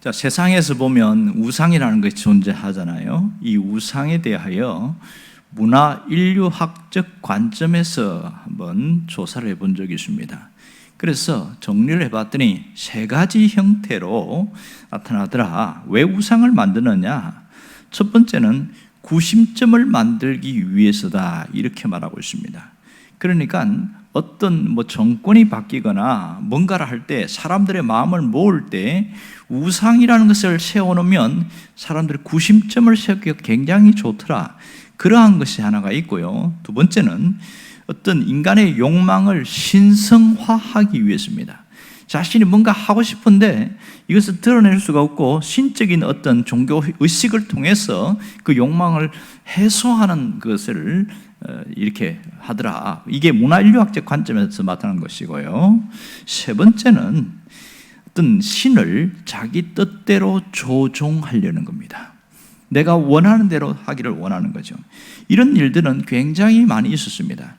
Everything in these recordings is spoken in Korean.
자, 세상에서 보면 우상이라는 것이 존재하잖아요. 이 우상에 대하여 문화 인류학적 관점에서 한번 조사를 해본 적이 있습니다. 그래서 정리를 해봤더니 세 가지 형태로 나타나더라. 왜 우상을 만드느냐? 첫 번째는 구심점을 만들기 위해서다, 이렇게 말하고 있습니다. 그러니까 어떤 정권이 바뀌거나 뭔가를 할 때 사람들의 마음을 모을 때 우상이라는 것을 세워놓으면 사람들이 구심점을 세우기가 굉장히 좋더라. 그러한 것이 하나가 있고요. 두 번째는 어떤 인간의 욕망을 신성화하기 위해서입니다. 자신이 뭔가 하고 싶은데 이것을 드러낼 수가 없고 신적인 어떤 종교 의식을 통해서 그 욕망을 해소하는 것을 이렇게 하더라. 이게 문화인류학적 관점에서 나타난 것이고요. 세 번째는 어떤 신을 자기 뜻대로 조종하려는 겁니다. 내가 원하는 대로 하기를 원하는 거죠. 이런 일들은 굉장히 많이 있었습니다.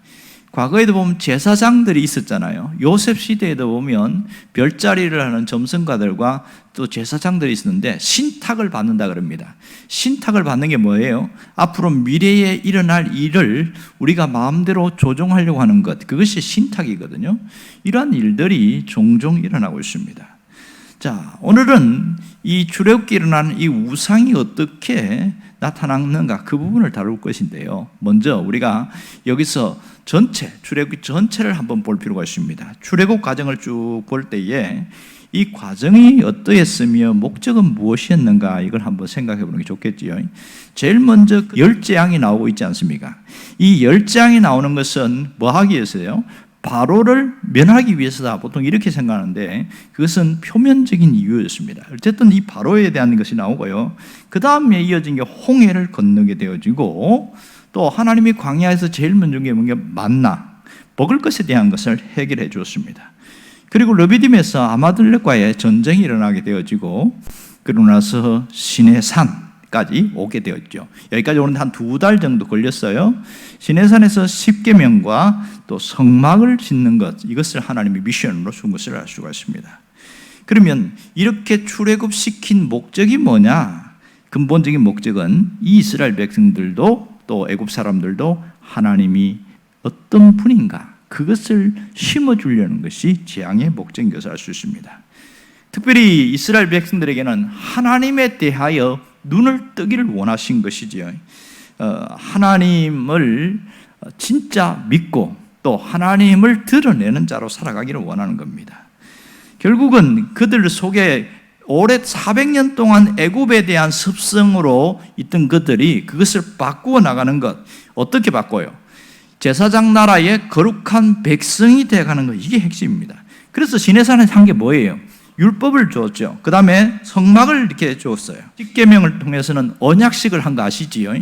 과거에도 보면 제사장들이 있었잖아요. 요셉 시대에도 보면 별자리를 하는 점성가들과 또 제사장들이 있었는데 신탁을 받는다 그럽니다. 신탁을 받는 게 뭐예요? 앞으로 미래에 일어날 일을 우리가 마음대로 조종하려고 하는 것, 그것이 신탁이거든요. 이러한 일들이 종종 일어나고 있습니다. 자, 오늘은 이 출애굽기에 일어나는 이 우상이 어떻게 나타났는가, 그 부분을 다룰 것인데요. 먼저 우리가 여기서 출애굽기 전체를 한번 볼 필요가 있습니다. 출애굽 과정을 쭉 볼 때에 이 과정이 어떠했으며 목적은 무엇이었는가, 이걸 한번 생각해 보는 게 좋겠지요. 제일 먼저 열재앙이 나오고 있지 않습니까? 이 열재앙이 나오는 것은 뭐 하기 위해서요? 바로를 면하기 위해서다, 보통 이렇게 생각하는데 그것은 표면적인 이유였습니다. 어쨌든 이 바로에 대한 것이 나오고요. 그 다음에 이어진 게 홍해를 건너게 되어지고, 또 하나님이 광야에서 제일 먼저 게 뭔가 만나, 먹을 것에 대한 것을 해결해 주었습니다. 그리고 르비딤에서 아마들렉과의 전쟁이 일어나게 되어지고, 그러고 나서 시내산까지 오게 되었죠. 여기까지 오는데 한 2달 정도 걸렸어요. 시내산에서 십계명과 또 성막을 짓는 것, 이것을 하나님이 미션으로 준 것을 알 수가 있습니다. 그러면 이렇게 출애굽시킨 목적이 뭐냐? 근본적인 목적은 이 이스라엘 백성들도 또 애굽 사람들도 하나님이 어떤 분인가, 그것을 심어주려는 것이 재앙의 목적인 것을 알 수 있습니다. 특별히 이스라엘 백성들에게는 하나님에 대하여 눈을 뜨기를 원하신 것이지요. 하나님을 진짜 믿고 또 하나님을 드러내는 자로 살아가기를 원하는 겁니다. 결국은 그들 속에 오래 400년 동안 애굽에 대한 습성으로 있던 것들이 그것을 바꾸어 나가는 것, 어떻게 바꿔요? 제사장 나라의 거룩한 백성이 되어가는 것, 이게 핵심입니다. 그래서 시내산에서 한 게 뭐예요? 율법을 주었죠. 그 다음에 성막을 이렇게 주었어요. 십계명을 통해서는 언약식을 한 거 아시지요?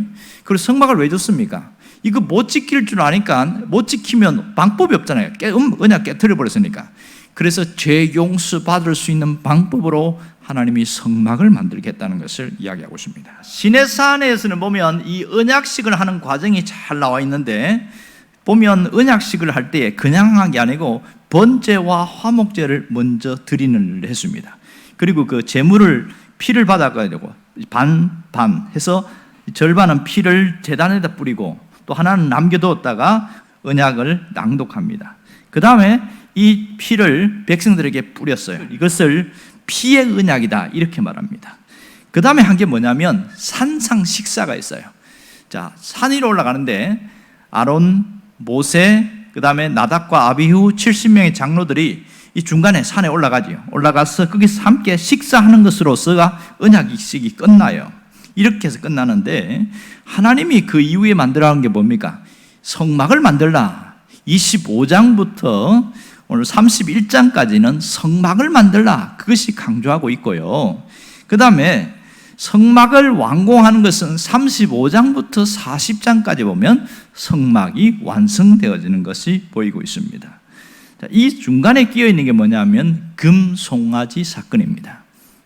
그리고 성막을 왜 줬습니까? 이거 못 지킬 줄 아니까, 못 지키면 방법이 없잖아요. 언약 깨트려 버렸으니까. 그래서 죄 용서 받을 수 있는 방법으로 하나님이 성막을 만들겠다는 것을 이야기하고 있습니다. 시내산에서는 보면 이 언약식을 하는 과정이 잘 나와 있는데, 보면 언약식을 할 때 그냥 한 게 아니고 번제와 화목제를 먼저 드리는 일 했습니다. 그리고 그 제물을 피를 받아가지고 반 해서 절반은 피를 제단에다 뿌리고 또 하나는 남겨두었다가 언약을 낭독합니다. 그 다음에 이 피를 백성들에게 뿌렸어요. 이것을 피의 언약이다, 이렇게 말합니다. 그 다음에 한 게 뭐냐면 산상 식사가 있어요. 자, 산 위로 올라가는데 아론, 모세, 그 다음에 나답과 아비후 70명의 장로들이 이 중간에 산에 올라가죠. 올라가서 거기서 함께 식사하는 것으로서가 언약식이 끝나요. 이렇게 해서 끝나는데, 하나님이 그 이후에 만들어간 게 뭡니까? 성막을 만들라. 25장부터 오늘 31장까지는 성막을 만들라, 그것이 강조하고 있고요. 그 다음에 성막을 완공하는 것은 35장부터 40장까지 보면 성막이 완성되어지는 것이 보이고 있습니다. 이 중간에 끼어 있는 게 뭐냐면 금송아지 사건입니다.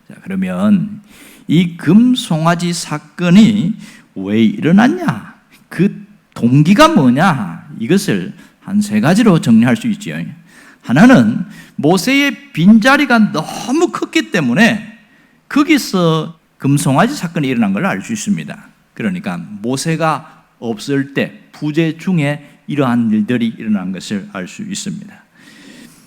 자, 그러면 이 금송아지 사건이 왜 일어났냐, 그 동기가 뭐냐, 이것을 한 3가지로 정리할 수 있지요. 하나는 모세의 빈자리가 너무 컸기 때문에 거기서 금송아지 사건이 일어난 걸 알 수 있습니다. 그러니까 모세가 없을 때 부재 중에 이러한 일들이 일어난 것을 알 수 있습니다.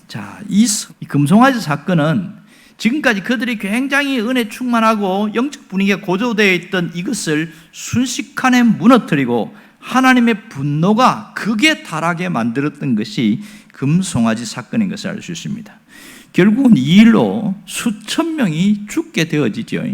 자, 이 금송아지 사건은 지금까지 그들이 굉장히 은혜 충만하고 영적 분위기가 고조되어 있던 이것을 순식간에 무너뜨리고 하나님의 분노가 극에 달하게 만들었던 것이 금송아지 사건인 것을 알 수 있습니다. 결국은 이 일로 수천 명이 죽게 되어지죠.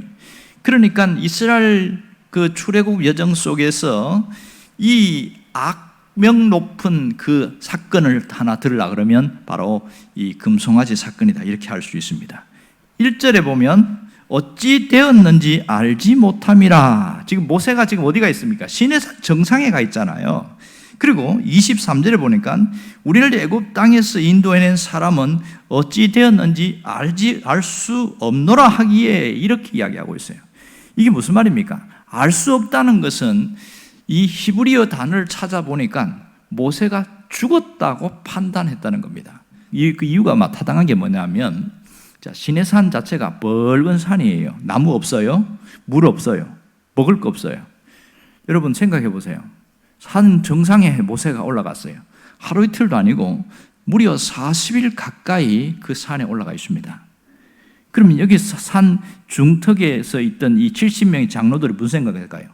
그러니까 이스라엘 그 출애굽 여정 속에서 이 악명 높은 그 사건을 하나 들으려 그러면 바로 이 금송아지 사건이다, 이렇게 할 수 있습니다. 1절에 보면 어찌 되었는지 알지 못함이라. 지금 모세가 지금 어디가 있습니까? 시내산 정상에 가 있잖아요. 그리고 23절에 보니까 우리를 애굽 땅에서 인도해낸 사람은 어찌 되었는지 알 수 없노라 하기에, 이렇게 이야기하고 있어요. 이게 무슨 말입니까? 알 수 없다는 것은 이 히브리어 단어를 찾아보니까 모세가 죽었다고 판단했다는 겁니다. 그 이유가 타당한 게 뭐냐면, 자, 시내산 자체가 붉은 산이에요. 나무 없어요. 물 없어요. 먹을 거 없어요. 여러분 생각해 보세요. 산 정상에 모세가 올라갔어요. 하루 이틀도 아니고 무려 40일 가까이 그 산에 올라가 있습니다. 그러면 여기 산 중턱에서 있던 이 70명의 장로들이 무슨 생각할까요?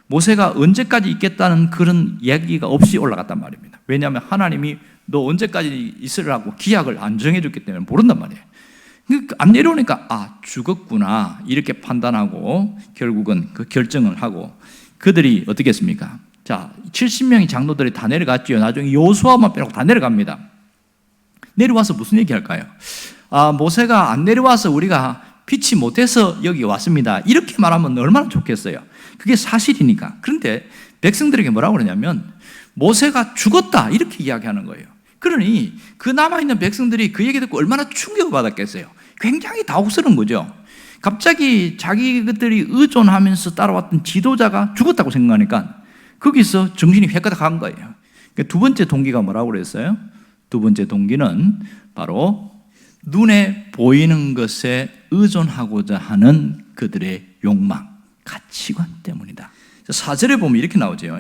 모세가 언제까지 있겠다는 그런 이야기가 없이 올라갔단 말입니다. 왜냐하면 하나님이 너 언제까지 있으라고 기약을 안 정해줬기 때문에 모른단 말이에요. 안 내려오니까 죽었구나, 이렇게 판단하고 결국은 그 결정을 하고, 그들이 어떻게 했습니까? 자, 70명의 장로들이 다 내려갔죠. 나중에 여호수아만 빼고 다 내려갑니다. 내려와서 무슨 얘기 할까요? 모세가 안 내려와서 우리가 피치 못해서 여기 왔습니다, 이렇게 말하면 얼마나 좋겠어요. 그게 사실이니까. 그런데 백성들에게 뭐라고 그러냐면 모세가 죽었다, 이렇게 이야기하는 거예요. 그러니 그 남아있는 백성들이 그 얘기 듣고 얼마나 충격을 받았겠어요. 굉장히 당혹스러운 거죠. 갑자기 자기들이 의존하면서 따라왔던 지도자가 죽었다고 생각하니까 거기서 정신이 획가닥 간 거예요. 두 번째 동기가 뭐라고 그랬어요? 두 번째 동기는 바로 눈에 보이는 것에 의존하고자 하는 그들의 욕망, 가치관 때문이다. 4절에 보면 이렇게 나오죠.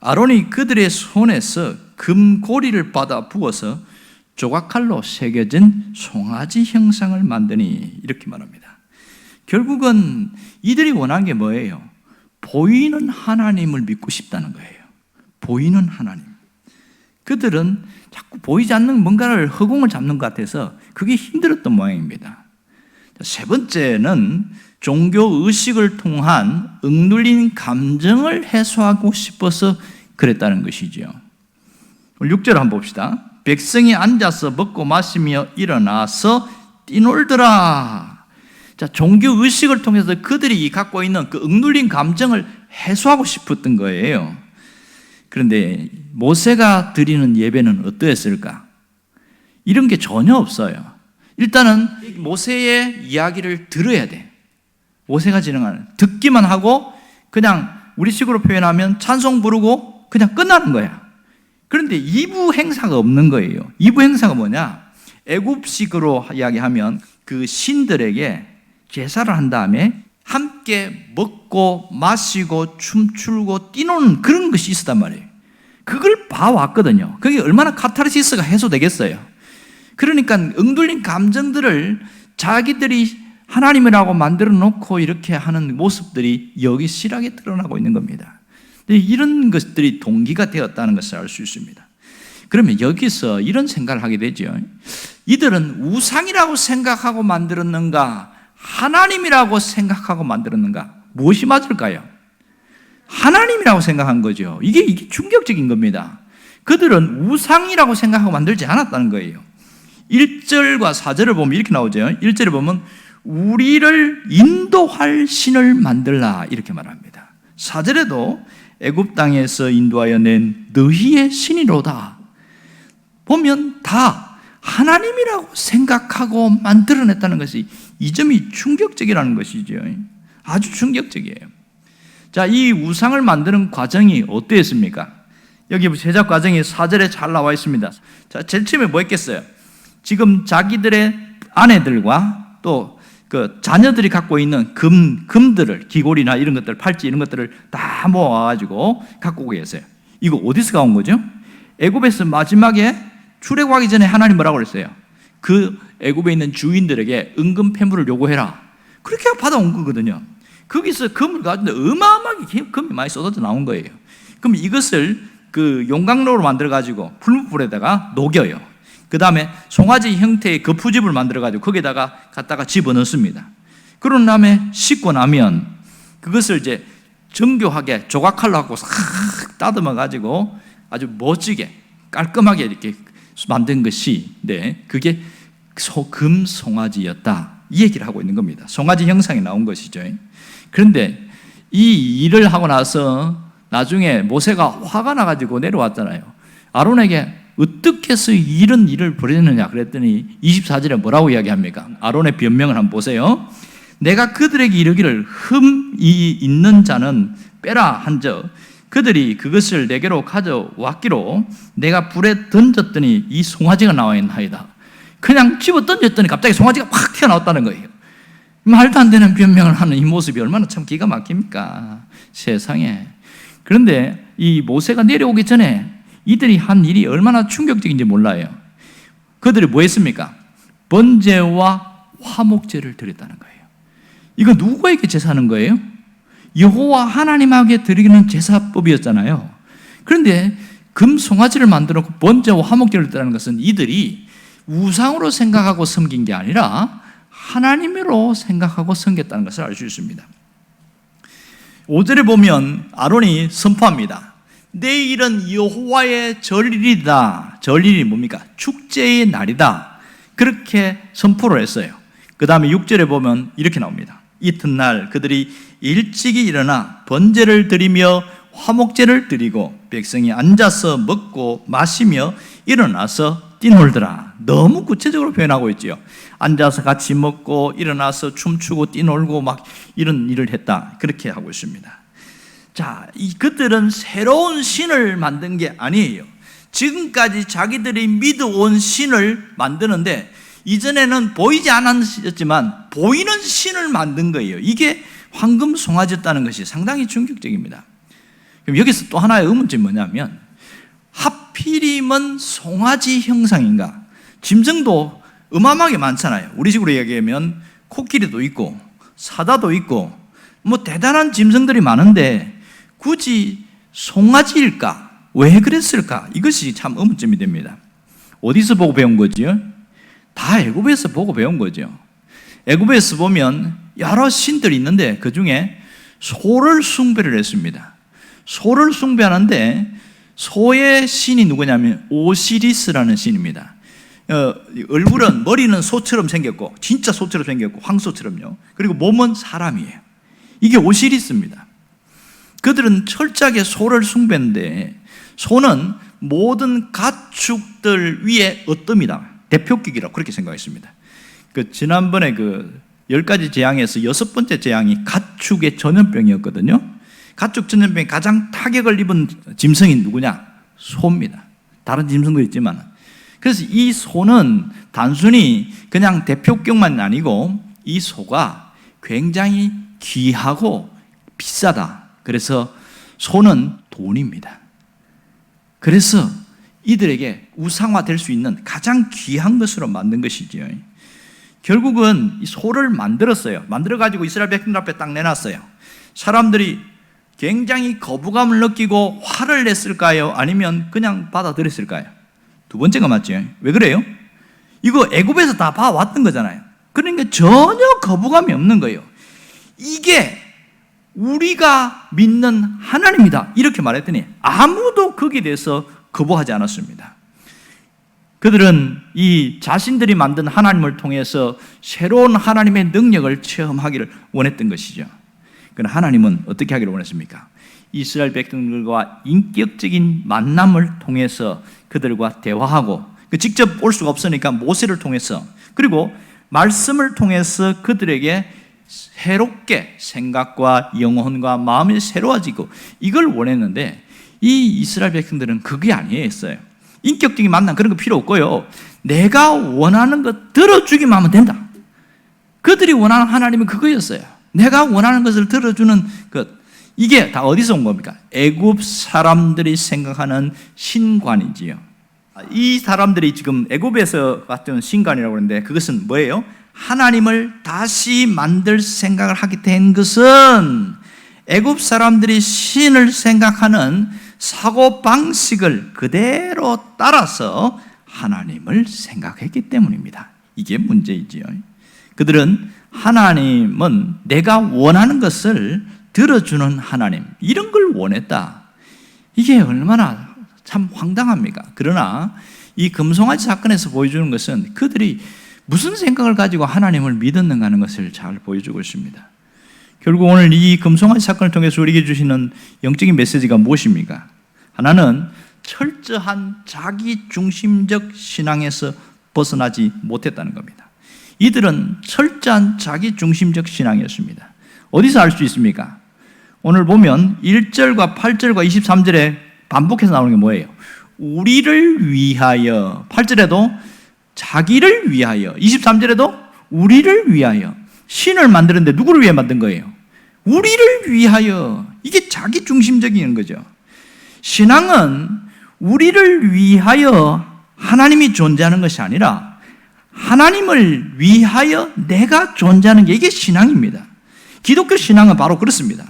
아론이 그들의 손에서 금고리를 받아 부어서 조각칼로 새겨진 송아지 형상을 만드니, 이렇게 말합니다. 결국은 이들이 원한 게 뭐예요? 보이는 하나님을 믿고 싶다는 거예요. 보이는 하나님. 그들은 자꾸 보이지 않는 뭔가를 허공을 잡는 것 같아서 그게 힘들었던 모양입니다. 세 번째는 종교 의식을 통한 억눌린 감정을 해소하고 싶어서 그랬다는 것이죠. 6절 한번 봅시다. 백성이 앉아서 먹고 마시며 일어나서 뛰놀더라. 자, 종교 의식을 통해서 그들이 갖고 있는 그 억눌린 감정을 해소하고 싶었던 거예요. 그런데 모세가 드리는 예배는 어떠했을까? 이런 게 전혀 없어요. 일단은 모세의 이야기를 들어야 돼. 모세가 진행하는, 듣기만 하고 그냥 우리식으로 표현하면 찬송 부르고 그냥 끝나는 거야. 그런데 2부 행사가 없는 거예요. 2부 행사가 뭐냐? 애굽식으로 이야기하면 그 신들에게 제사를 한 다음에 함께 먹고 마시고 춤추고 뛰노는 그런 것이 있었단 말이에요. 그걸 봐왔거든요. 그게 얼마나 카타르시스가 해소되겠어요. 그러니까 억눌린 감정들을 자기들이 하나님이라고 만들어 놓고 이렇게 하는 모습들이 여기 실하게 드러나고 있는 겁니다. 이런 것들이 동기가 되었다는 것을 알 수 있습니다. 그러면 여기서 이런 생각을 하게 되죠. 이들은 우상이라고 생각하고 만들었는가, 하나님이라고 생각하고 만들었는가? 무엇이 맞을까요? 하나님이라고 생각한 거죠. 이게 충격적인 겁니다. 그들은 우상이라고 생각하고 만들지 않았다는 거예요. 1절과 4절을 보면 이렇게 나오죠. 1절에 보면 우리를 인도할 신을 만들라, 이렇게 말합니다. 4절에도 애굽 땅에서 인도하여 낸 너희의 신이로다. 보면 다 하나님이라고 생각하고 만들어냈다는 것이, 이 점이 충격적이라는 것이죠. 아주 충격적이에요. 자, 이 우상을 만드는 과정이 어떠했습니까? 여기 제작 과정이 4절에 잘 나와 있습니다. 자, 제일 처음에 뭐 했겠어요? 지금 자기들의 아내들과 또 그 자녀들이 갖고 있는 금들을, 귀걸이나 이런 것들, 팔찌 이런 것들을 다 모아가지고 갖고 오게 했어요. 이거 어디서 가온 거죠? 애굽에서 마지막에 출애굽하기 전에 하나님 뭐라고 그랬어요? 그 애굽에 있는 주인들에게 은금 패물을 요구해라. 그렇게 받아온 거거든요. 거기서 금을 가지고 어마어마하게 금이 많이 쏟아져 나온 거예요. 그럼 이것을 그 용광로로 만들어 가지고 풀무불에다가 녹여요. 그 다음에 송아지 형태의 거푸집을 만들어 가지고 거기다가 갖다가 집어넣습니다. 그런 다음에 씻고 나면 그것을 이제 정교하게 조각칼로 하고 싹 따듬어 가지고 아주 멋지게 깔끔하게 이렇게 만든 것이, 그게 금 송아지였다, 이 얘기를 하고 있는 겁니다. 송아지 형상이 나온 것이죠. 그런데 이 일을 하고 나서 나중에 모세가 화가 나가지고 내려왔잖아요. 아론에게 어떻게 해서 이런 일을 벌였느냐 그랬더니 24절에 뭐라고 이야기합니까? 아론의 변명을 한번 보세요. 내가 그들에게 이르기를 흠이 있는 자는 빼라 한적 그들이 그것을 내게로 가져왔기로 내가 불에 던졌더니 이 송아지가 나와 있나이다. 그냥 집어 던졌더니 갑자기 송아지가 팍 튀어나왔다는 거예요. 말도 안 되는 변명을 하는 이 모습이 얼마나 참 기가 막힙니까? 세상에. 그런데 이 모세가 내려오기 전에 이들이 한 일이 얼마나 충격적인지 몰라요. 그들이 뭐 했습니까? 번제와 화목제를 드렸다는 거예요. 이거 누구에게 제사하는 거예요? 여호와 하나님에게 드리는 제사법이었잖아요. 그런데 금 송아지를 만들어 놓고 번제와 화목제를 드리는 것은 이들이 우상으로 생각하고 섬긴 게 아니라 하나님으로 생각하고 섬겼다는 것을 알 수 있습니다. 5절에 보면 아론이 선포합니다. 내일은 여호와의 절일이다. 절일이 뭡니까? 축제의 날이다. 그렇게 선포를 했어요. 그 다음에 6절에 보면 이렇게 나옵니다. 이튿날 그들이 일찍이 일어나 번제를 드리며 화목제를 드리고 백성이 앉아서 먹고 마시며 일어나서 뛰놀더라. 너무 구체적으로 표현하고 있지요. 앉아서 같이 먹고 일어나서 춤추고 뛰놀고 막 이런 일을 했다. 그렇게 하고 있습니다. 자, 그들은 새로운 신을 만든 게 아니에요. 지금까지 자기들이 믿어온 신을 만드는데 이전에는 보이지 않았지만 보이는 신을 만든 거예요. 이게 황금 송아지였다는 것이 상당히 충격적입니다. 그럼 여기서 또 하나의 의문점이 뭐냐면 하필이면 송아지 형상인가? 짐승도 어마어마하게 많잖아요. 우리 식으로 얘기하면 코끼리도 있고 사자도 있고 뭐 대단한 짐승들이 많은데 굳이 송아지일까? 왜 그랬을까? 이것이 참 의문점이 됩니다. 어디서 보고 배운 거지요? 다 애굽에서 보고 배운 거죠. 애굽에서 보면 여러 신들이 있는데 그 중에 소를 숭배를 했습니다. 소를 숭배하는데 소의 신이 누구냐면 오시리스라는 신입니다. 얼굴은, 머리는 소처럼 생겼고 진짜 소처럼 생겼고 황소처럼요. 그리고 몸은 사람이에요. 이게 오시리스입니다. 그들은 철저하게 소를 숭배했는데 소는 모든 가축들 위에 어뜸이다. 대표격이라고 그렇게 생각했습니다. 지난번에 10가지 재앙에서 6번째 재앙이 가축의 전염병이었거든요. 가축 전염병이 가장 타격을 입은 짐승이 누구냐? 소입니다. 다른 짐승도 있지만. 그래서 이 소는 단순히 그냥 대표격만 아니고 이 소가 굉장히 귀하고 비싸다. 그래서 소는 돈입니다. 그래서 이들에게 우상화될 수 있는 가장 귀한 것으로 만든 것이지요. 결국은 이 소를 만들었어요. 만들어가지고 이스라엘 백성들 앞에 딱 내놨어요. 사람들이 굉장히 거부감을 느끼고 화를 냈을까요? 아니면 그냥 받아들였을까요? 두 번째가 맞죠. 왜 그래요? 이거 애굽에서 다 봐왔던 거잖아요. 그러니까 전혀 거부감이 없는 거예요. 이게 우리가 믿는 하나님이다 이렇게 말했더니 아무도 거기에 대해서 거부하지 않았습니다. 그들은 이 자신들이 만든 하나님을 통해서 새로운 하나님의 능력을 체험하기를 원했던 것이죠. 그러나 하나님은 어떻게 하기를 원했습니까? 이스라엘 백성들과 인격적인 만남을 통해서 그들과 대화하고 직접 올 수가 없으니까 모세를 통해서 그리고 말씀을 통해서 그들에게 새롭게 생각과 영혼과 마음이 새로워지고 이걸 원했는데 이 이스라엘 백성들은 그게 아니었어요. 인격적인 만남 그런 거 필요 없고요. 내가 원하는 거 들어주기만 하면 된다. 그들이 원하는 하나님은 그거였어요. 내가 원하는 것을 들어주는 것. 이게 다 어디서 온 겁니까? 애굽 사람들이 생각하는 신관이지요. 이 사람들이 지금 애굽에서 봤던 신관이라고 하는데 그것은 뭐예요? 하나님을 다시 만들 생각을 하게 된 것은 애굽 사람들이 신을 생각하는 사고 방식을 그대로 따라서 하나님을 생각했기 때문입니다. 이게 문제이지요. 그들은 하나님은 내가 원하는 것을 들어주는 하나님, 이런 걸 원했다. 이게 얼마나 참 황당합니까? 그러나 이 금송아지 사건에서 보여주는 것은 그들이 무슨 생각을 가지고 하나님을 믿었는가 하는 것을 잘 보여주고 있습니다. 결국 오늘 이 금송아지 사건을 통해서 우리에게 주시는 영적인 메시지가 무엇입니까? 하나는 철저한 자기중심적 신앙에서 벗어나지 못했다는 겁니다. 이들은 철저한 자기중심적 신앙이었습니다. 어디서 알 수 있습니까? 오늘 보면 1절과 8절과 23절에 반복해서 나오는 게 뭐예요? 우리를 위하여, 8절에도 자기를 위하여, 23절에도 우리를 위하여. 신을 만드는데 누구를 위해 만든 거예요? 우리를 위하여. 이게 자기중심적인 거죠. 신앙은 우리를 위하여 하나님이 존재하는 것이 아니라 하나님을 위하여 내가 존재하는 게 이게 신앙입니다. 기독교 신앙은 바로 그렇습니다.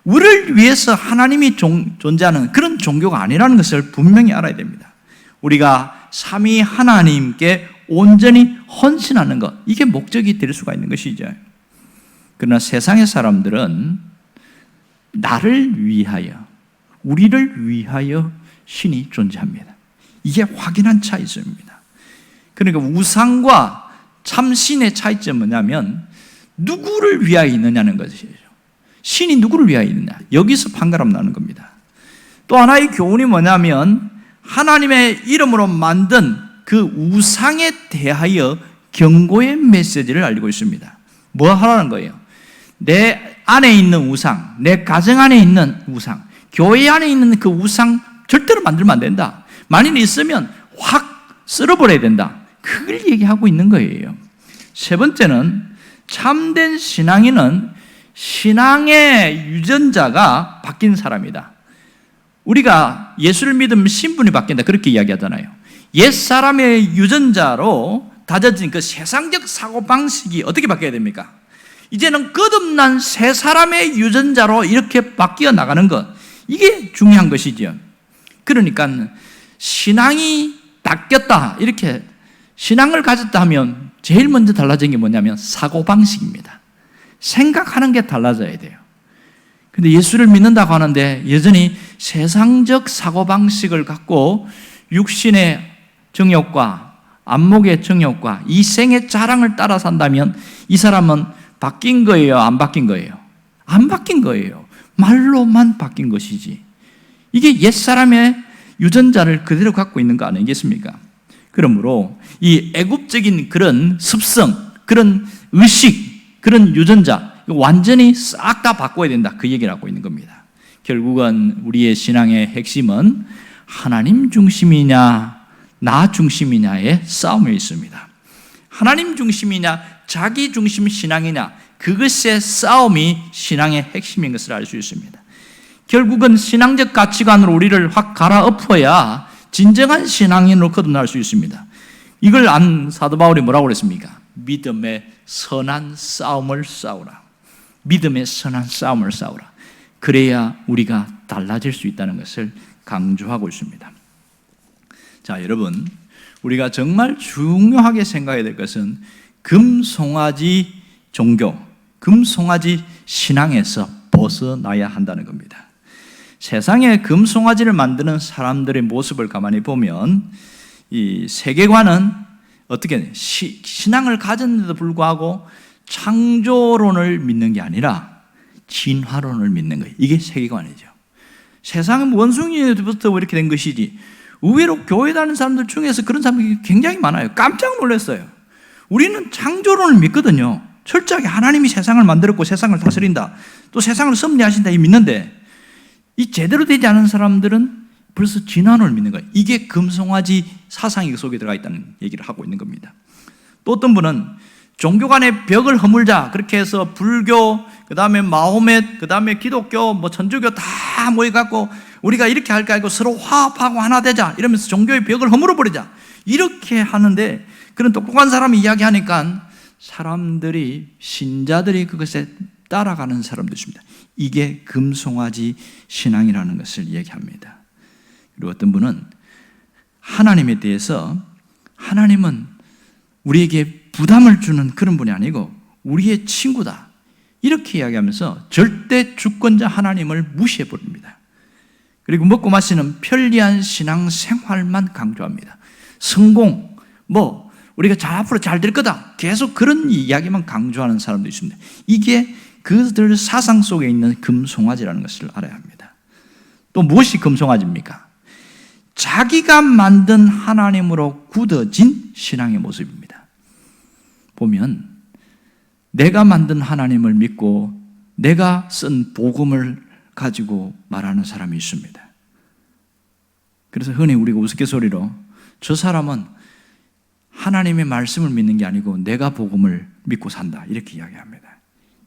우리를 위해서 하나님이 존재하는 그런 종교가 아니라는 것을 분명히 알아야 됩니다. 우리가 삼위 하나님께 온전히 헌신하는 것, 이게 목적이 될 수가 있는 것이죠. 그러나 세상의 사람들은 나를 위하여, 우리를 위하여 신이 존재합니다. 이게 확연한 차이점입니다. 그러니까 우상과 참신의 차이점은 뭐냐면 누구를 위하여 있느냐는 것이죠. 신이 누구를 위하여 있느냐, 여기서 판가름 나는 겁니다. 또 하나의 교훈이 뭐냐면 하나님의 이름으로 만든 그 우상에 대하여 경고의 메시지를 알리고 있습니다. 뭐 하라는 거예요? 내 안에 있는 우상, 내 가정 안에 있는 우상, 교회 안에 있는 그 우상 절대로 만들면 안 된다. 만일 있으면 확 쓸어버려야 된다. 그걸 얘기하고 있는 거예요. 세 번째는 참된 신앙인은 신앙의 유전자가 바뀐 사람이다. 우리가 예수를 믿으면 신분이 바뀐다, 그렇게 이야기하잖아요. 옛사람의 유전자로 다져진 그 세상적 사고방식이 어떻게 바뀌어야 됩니까? 이제는 거듭난 새 사람의 유전자로 이렇게 바뀌어 나가는 것, 이게 중요한 것이죠. 그러니까 신앙이 바뀌었다, 이렇게 신앙을 가졌다 하면 제일 먼저 달라진 게 뭐냐면 사고방식입니다. 생각하는 게 달라져야 돼요. 근데 예수를 믿는다고 하는데 여전히 세상적 사고방식을 갖고 육신의 정욕과 안목의 정욕과 이 생의 자랑을 따라 산다면 이 사람은 바뀐 거예요, 안 바뀐 거예요? 안 바뀐 거예요. 말로만 바뀐 것이지. 이게 옛사람의 유전자를 그대로 갖고 있는 거 아니겠습니까? 그러므로 이 애굽적인 그런 습성, 그런 의식, 그런 유전자 완전히 싹 다 바꿔야 된다, 그 얘기를 하고 있는 겁니다. 결국은 우리의 신앙의 핵심은 하나님 중심이냐 나 중심이냐의 싸움이 있습니다. 하나님 중심이냐 자기 중심 신앙이냐, 그것의 싸움이 신앙의 핵심인 것을 알 수 있습니다. 결국은 신앙적 가치관으로 우리를 확 갈아엎어야 진정한 신앙인으로 거듭날 수 있습니다. 이걸 안 사도 바울이 뭐라고 그랬습니까? 믿음의 선한 싸움을 싸우라. 믿음의 선한 싸움을 싸우라. 그래야 우리가 달라질 수 있다는 것을 강조하고 있습니다. 자, 여러분, 우리가 정말 중요하게 생각해야 될 것은 금송아지 종교, 금송아지 신앙에서 벗어나야 한다는 겁니다. 세상에 금송아지를 만드는 사람들의 모습을 가만히 보면 이 세계관은 어떻게 신앙을 가졌는데도 불구하고 창조론을 믿는 게 아니라 진화론을 믿는 거예요. 이게 세계관이죠. 세상은 원숭이부터 이렇게 된 것이지, 의외로 교회 다니는 사람들 중에서 그런 사람들이 굉장히 많아요. 깜짝 놀랐어요. 우리는 창조론을 믿거든요. 철저하게 하나님이 세상을 만들었고 세상을 다스린다, 또 세상을 섭리하신다, 이 믿는데 이 제대로 되지 않은 사람들은 벌써 진화론을 믿는 거예요. 이게 금송아지 사상이 속에 들어가 있다는 얘기를 하고 있는 겁니다. 또 어떤 분은 종교 간의 벽을 허물자. 그렇게 해서 불교, 그 다음에 마호멧, 그 다음에 기독교, 뭐 천주교 다 모여갖고 우리가 이렇게 할까 하고 서로 화합하고 하나 되자. 이러면서 종교의 벽을 허물어버리자. 이렇게 하는데 그런 똑똑한 사람이 이야기하니까 사람들이, 신자들이 그것에 따라가는 사람도 있습니다. 이게 금송아지 신앙이라는 것을 얘기합니다. 그리고 어떤 분은 하나님에 대해서, 하나님은 우리에게 부담을 주는 그런 분이 아니고 우리의 친구다, 이렇게 이야기하면서 절대 주권자 하나님을 무시해버립니다. 그리고 먹고 마시는 편리한 신앙 생활만 강조합니다. 성공, 우리가 앞으로 잘 될 거다, 계속 그런 이야기만 강조하는 사람도 있습니다. 이게 그들 사상 속에 있는 금송아지라는 것을 알아야 합니다. 또 무엇이 금송아지입니까? 자기가 만든 하나님으로 굳어진 신앙의 모습입니다. 보면 내가 만든 하나님을 믿고 내가 쓴 복음을 가지고 말하는 사람이 있습니다. 그래서 흔히 우리가 우스갯소리로 저 사람은 하나님의 말씀을 믿는 게 아니고 내가 복음을 믿고 산다, 이렇게 이야기합니다.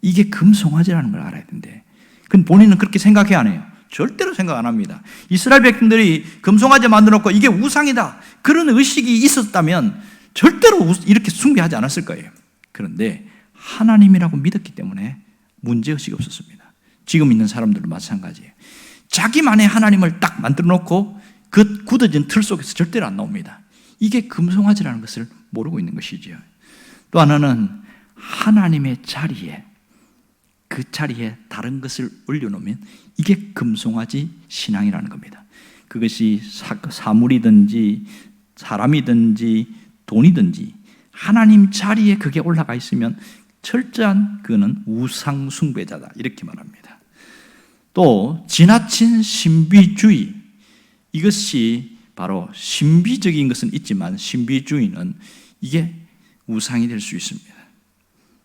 이게 금송아지라는 걸 알아야 되는데, 그건 본인은 그렇게 생각해 안 해요. 절대로 생각 안 합니다. 이스라엘 백성들이 금송아지 만들어 놓고 이게 우상이다, 그런 의식이 있었다면 절대로 이렇게 숭배하지 않았을 거예요. 그런데 하나님이라고 믿었기 때문에 문제의식이 없었습니다. 지금 있는 사람들도 마찬가지예요. 자기만의 하나님을 딱 만들어 놓고 그 굳어진 틀 속에서 절대로 안 나옵니다. 이게 금송아지라는 것을 모르고 있는 것이죠. 또 하나는 하나님의 자리에, 그 자리에 다른 것을 올려놓으면 이게 금송아지 신앙이라는 겁니다. 그것이 사물이든지 사람이든지 돈이든지 하나님 자리에 그게 올라가 있으면 철저한 그는 우상 숭배자다, 이렇게 말합니다. 또 지나친 신비주의, 이것이 바로 신비적인 것은 있지만 신비주의는 이게 우상이 될 수 있습니다.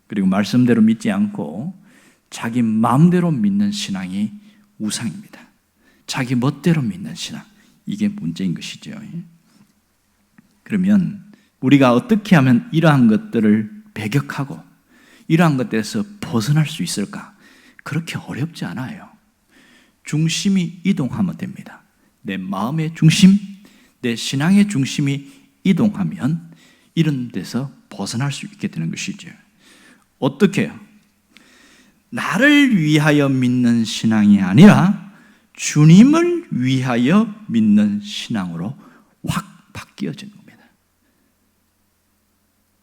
그리고 말씀대로 믿지 않고 자기 마음대로 믿는 신앙이 우상입니다. 자기 멋대로 믿는 신앙, 이게 문제인 것이죠. 그러면 우리가 어떻게 하면 이러한 것들을 배격하고 이러한 것들에서 벗어날 수 있을까? 그렇게 어렵지 않아요. 중심이 이동하면 됩니다. 내 마음의 중심, 내 신앙의 중심이 이동하면 이런 데서 벗어날 수 있게 되는 것이죠. 어떻게 해요? 나를 위하여 믿는 신앙이 아니라 주님을 위하여 믿는 신앙으로 확 바뀌어지는 겁니다.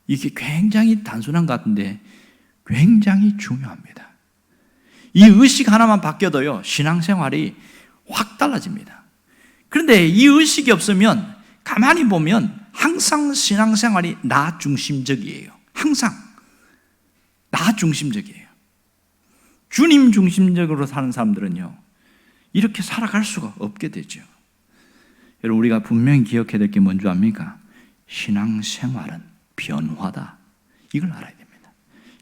이게 굉장히 단순한 것 같은데 굉장히 중요합니다. 이 의식 하나만 바뀌어도요, 신앙생활이 확 달라집니다. 그런데 이 의식이 없으면 가만히 보면 항상 신앙생활이 나 중심적이에요. 항상 나 중심적이에요. 주님 중심적으로 사는 사람들은요, 이렇게 살아갈 수가 없게 되죠. 여러분, 우리가 분명히 기억해야 될 게 뭔지 압니까? 신앙생활은 변화다, 이걸 알아야 됩니다.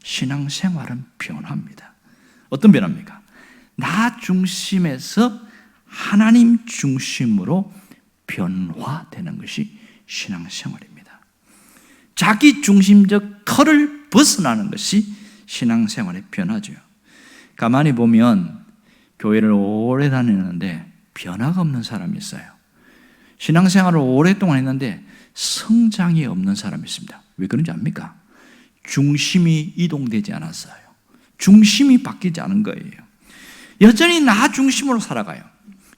신앙생활은 변화입니다. 어떤 변화입니까? 나 중심에서 하나님 중심으로 변화되는 것이 신앙생활입니다. 자기 중심적 틀을 벗어나는 것이 신앙생활의 변화죠. 가만히 보면 교회를 오래 다니는데 변화가 없는 사람이 있어요. 신앙생활을 오랫동안 했는데 성장이 없는 사람이 있습니다. 왜 그런지 압니까? 중심이 이동되지 않았어요. 중심이 바뀌지 않은 거예요. 여전히 나 중심으로 살아가요.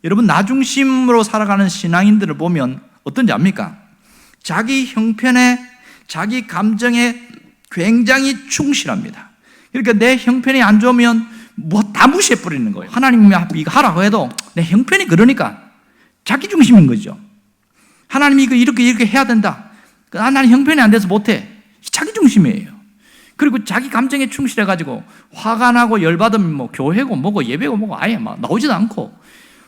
여러분, 나 중심으로 살아가는 신앙인들을 보면 어떤지 압니까? 자기 형편에, 자기 감정에 굉장히 충실합니다. 그러니까 내 형편이 안 좋으면 다 무시해버리는 거예요. 하나님이 이거 하라고 해도 내 형편이 그러니까 자기 중심인 거죠. 하나님이 이거 이렇게 해야 된다. 나는 형편이 안 돼서 못해. 자기 중심이에요. 그리고 자기 감정에 충실해가지고 화가 나고 열받으면 뭐 교회고 뭐고 예배고 뭐고 아예 막 나오지도 않고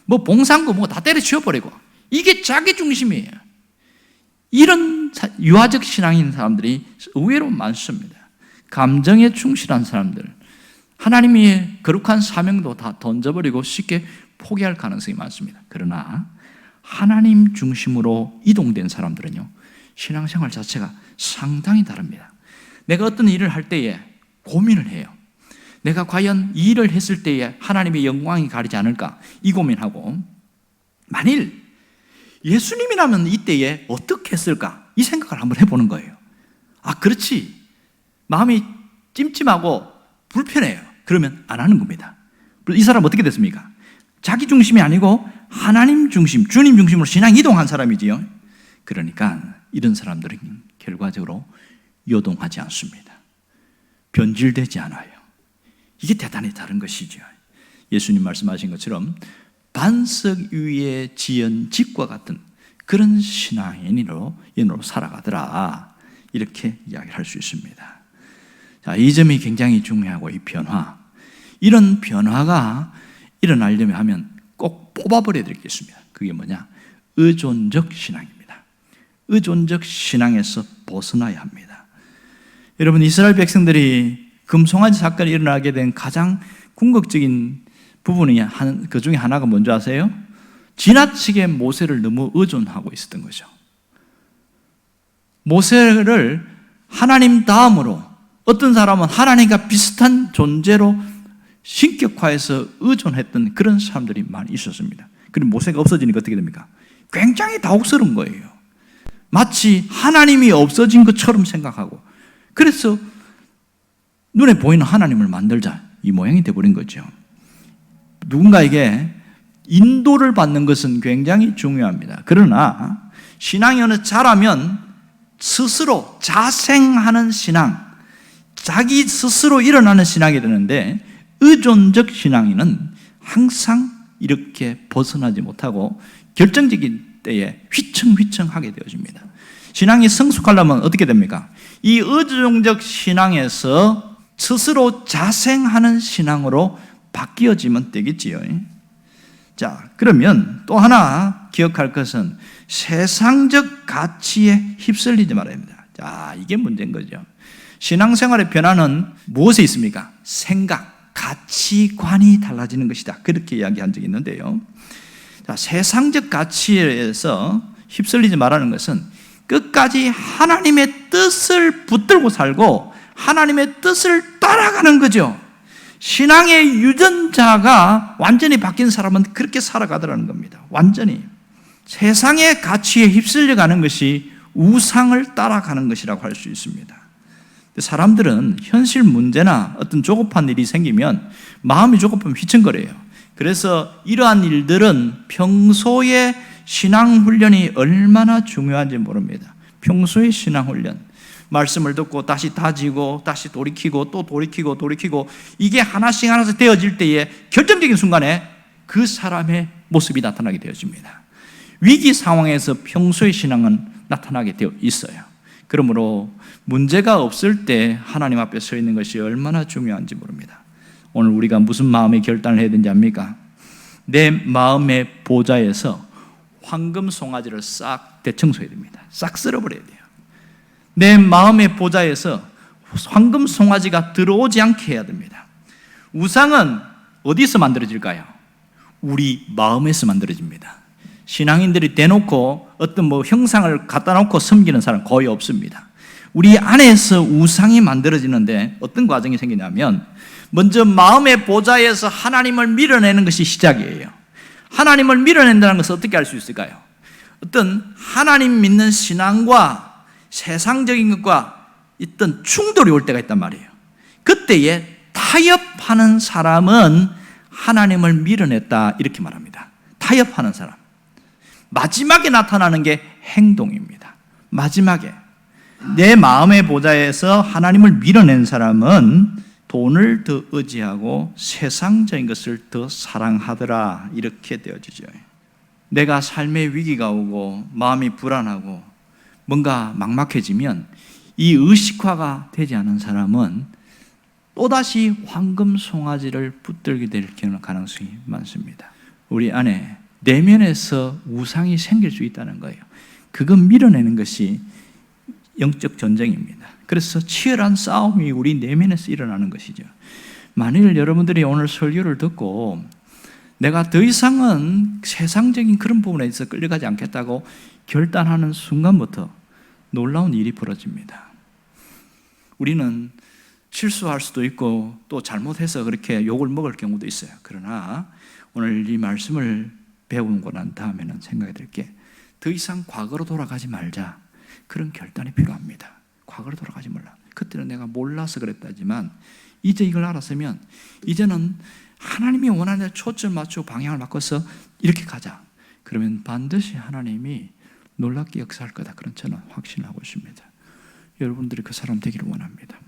뭐 봉사고 뭐고 다 때려치워버리고, 이게 자기 중심이에요. 이런 유아적 신앙인 사람들이 의외로 많습니다. 감정에 충실한 사람들, 하나님의 거룩한 사명도 다 던져버리고 쉽게 포기할 가능성이 많습니다. 그러나 하나님 중심으로 이동된 사람들은요, 신앙생활 자체가 상당히 다릅니다. 내가 어떤 일을 할 때에 고민을 해요. 내가 과연 이 일을 했을 때에 하나님의 영광이 가리지 않을까? 이 고민하고, 만일 예수님이라면 이때에 어떻게 했을까? 이 생각을 한번 해보는 거예요. 아, 그렇지. 마음이 찜찜하고 불편해요. 그러면 안 하는 겁니다. 이 사람 어떻게 됐습니까? 자기 중심이 아니고 하나님 중심, 주님 중심으로 신앙 이동한 사람이지요. 그러니까 이런 사람들은 결과적으로 요동하지 않습니다. 변질되지 않아요. 이게 대단히 다른 것이죠. 예수님 말씀하신 것처럼 반석 위에 지은 집과 같은 그런 신앙인으로 살아가더라, 이렇게 이야기할 수 있습니다. 자, 이 점이 굉장히 중요하고, 이 변화, 이런 변화가 일어나려면 하면 꼭 뽑아버려야 될 게 있습니다. 그게 뭐냐? 의존적 신앙입니다. 의존적 신앙에서 벗어나야 합니다. 여러분, 이스라엘 백성들이 금송아지 사건이 일어나게 된 가장 궁극적인 부분이 그 중에 하나가 뭔지 아세요? 지나치게 모세를 너무 의존하고 있었던 거죠. 모세를 하나님 다음으로 어떤 사람은 하나님과 비슷한 존재로 신격화해서 의존했던 그런 사람들이 많이 있었습니다. 그리고 모세가 없어지니까 어떻게 됩니까? 굉장히 당혹스러운 거예요. 마치 하나님이 없어진 것처럼 생각하고, 그래서 눈에 보이는 하나님을 만들자, 이 모양이 되어버린 거죠. 누군가에게 인도를 받는 것은 굉장히 중요합니다. 그러나 신앙이 어느 자라면 스스로 자생하는 신앙, 자기 스스로 일어나는 신앙이 되는데, 의존적 신앙인은 항상 이렇게 벗어나지 못하고 결정적인 때에 휘청휘청하게 되어집니다. 신앙이 성숙하려면 어떻게 됩니까? 이 의존적 신앙에서 스스로 자생하는 신앙으로 바뀌어지면 되겠지요. 자, 그러면 또 하나 기억할 것은 세상적 가치에 휩쓸리지 말아야 합니다. 자, 이게 문제인 거죠. 신앙생활의 변화는 무엇에 있습니까? 생각, 가치관이 달라지는 것이다, 그렇게 이야기한 적이 있는데요. 자, 세상적 가치에서 휩쓸리지 말라는 것은 끝까지 하나님의 뜻을 붙들고 살고 하나님의 뜻을 따라가는 거죠. 신앙의 유전자가 완전히 바뀐 사람은 그렇게 살아가더라는 겁니다. 완전히. 세상의 가치에 휩쓸려가는 것이 우상을 따라가는 것이라고 할 수 있습니다. 사람들은 현실 문제나 어떤 조급한 일이 생기면 마음이 조급하면 휘청거려요. 그래서 이러한 일들은 평소에 신앙훈련이 얼마나 중요한지 모릅니다. 평소의 신앙훈련, 말씀을 듣고 다시 다지고 다시 돌이키고 또 돌이키고 이게 하나씩 되어질 때에 결정적인 순간에 그 사람의 모습이 나타나게 되어집니다. 위기 상황에서 평소의 신앙은 나타나게 되어 있어요. 그러므로 문제가 없을 때 하나님 앞에 서 있는 것이 얼마나 중요한지 모릅니다. 오늘 우리가 무슨 마음의 결단을 해야 되는지 압니까? 내 마음의 보좌에서 황금 송아지를 싹 대청소해야 됩니다. 싹 쓸어버려야 돼요. 내 마음의 보좌에서 황금 송아지가 들어오지 않게 해야 됩니다. 우상은 어디서 만들어질까요? 우리 마음에서 만들어집니다. 신앙인들이 대놓고 어떤 형상을 갖다 놓고 섬기는 사람 거의 없습니다. 우리 안에서 우상이 만들어지는데 어떤 과정이 생기냐면, 먼저 마음의 보좌에서 하나님을 밀어내는 것이 시작이에요. 하나님을 밀어낸다는 것은 어떻게 알 수 있을까요? 어떤 하나님 믿는 신앙과 세상적인 것과 어떤 충돌이 올 때가 있단 말이에요. 그때에 타협하는 사람은 하나님을 밀어냈다, 이렇게 말합니다. 타협하는 사람. 마지막에 나타나는 게 행동입니다. 마지막에 내 마음의 보좌에서 하나님을 밀어낸 사람은 돈을 더 의지하고 세상적인 것을 더 사랑하더라, 이렇게 되어지죠. 내가 삶의 위기가 오고 마음이 불안하고 뭔가 막막해지면 이 의식화가 되지 않은 사람은 또다시 황금 송아지를 붙들게 될 가능성이 많습니다. 우리 안에 내면에서 우상이 생길 수 있다는 거예요. 그건 밀어내는 것이 영적 전쟁입니다. 그래서 치열한 싸움이 우리 내면에서 일어나는 것이죠. 만일 여러분들이 오늘 설교를 듣고 내가 더 이상은 세상적인 그런 부분에 있어 끌려가지 않겠다고 결단하는 순간부터 놀라운 일이 벌어집니다. 우리는 실수할 수도 있고 또 잘못해서 그렇게 욕을 먹을 경우도 있어요. 그러나 오늘 이 말씀을 배우고 난 다음에는 생각이 들 게 더 이상 과거로 돌아가지 말자, 그런 결단이 필요합니다. 과거로 돌아가지 말라. 그때는 내가 몰라서 그랬다지만 이제 이걸 알았으면 이제는 하나님이 원하는 데 초점 맞추고 방향을 바꿔서 이렇게 가자. 그러면 반드시 하나님이 놀랍게 역사할 거다. 그런 저는 확신하고 있습니다. 여러분들이 그 사람 되기를 원합니다.